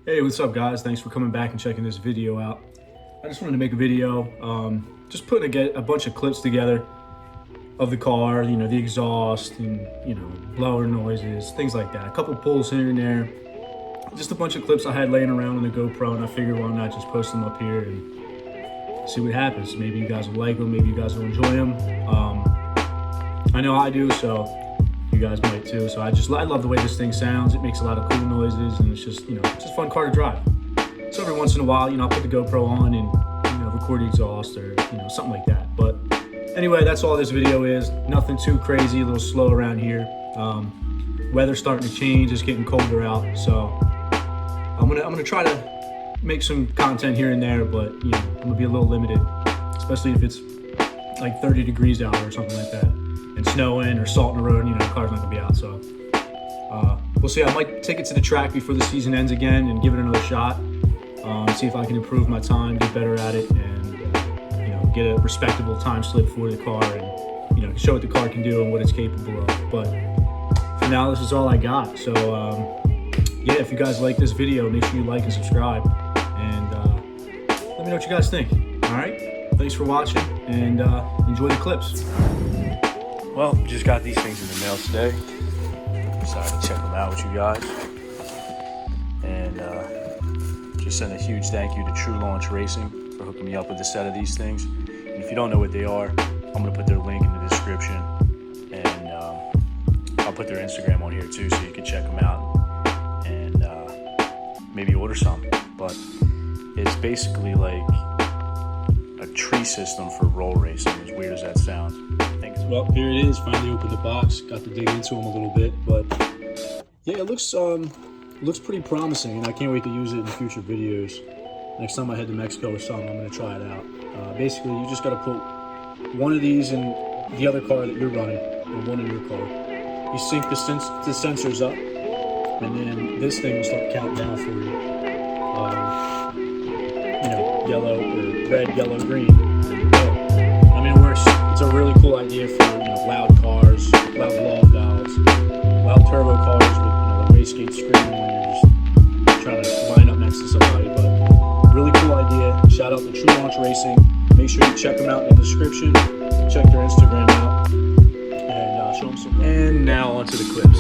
Hey, what's up guys? Thanks for coming back and checking this video out. I just wanted to make a video, just putting a bunch of clips together of the car, the exhaust and, blower noises, things like that. A couple pulls here and there. Just a bunch of clips I had laying around on the GoPro, and I figured why not just post them up here and see what happens. Maybe you guys will like them, maybe you guys will enjoy them. I know I do, so you guys might too. So I love the way this thing sounds. It makes a lot of cool noises, and it's just, it's just a fun car to drive. So every once in a while, I'll put the GoPro on and, record the exhaust or, something like that. But anyway, that's all this video is. Nothing too crazy, a little slow around here. Weather's starting to change, it's getting colder out. So I'm gonna try to make some content here and there, but, I'm gonna be a little limited, especially if it's like 30 degrees out or something like that. And snowing or salt in the road, the car's not gonna be out. So we'll see. I might take it to the track before the season ends again and give it another shot. See if I can improve my time, get better at it, and get a respectable time slip for the car, and show what the car can do and what it's capable of. But for now, this is all I got. So yeah, if you guys like this video, make sure you like and subscribe, and let me know what you guys think. All right, thanks for watching, and enjoy the clips. Well, just got these things in the mail today. Decided to check them out with you guys. And just send a huge thank you to True Launch Racing for hooking me up with a set of these things. And if you don't know what they are, I'm going to put their link in the description. And I'll put their Instagram on here too, so you can check them out and maybe order some. But it's basically like a tree system for roll racing, as weird as that sounds. Well, here it is. Finally opened the box. Got to dig into them a little bit, but yeah, it looks pretty promising, and I can't wait to use it in future videos. Next time I head to Mexico or something, I'm going to try it out. Basically, you just got to put one of these in the other car that you're running, and one in your car. You sync the sensors up, and then this thing will start counting down for you. Yellow or red, yellow, green. There you go. I mean, it works. It's a really cool idea for loud cars, loud blow-off valves, loud turbo cars with the wastegate screaming when you're just trying to line up next to somebody. But really cool idea. Shout out to True Launch Racing. Make sure you check them out in the description. Check their Instagram out and show them some. And now onto the clips.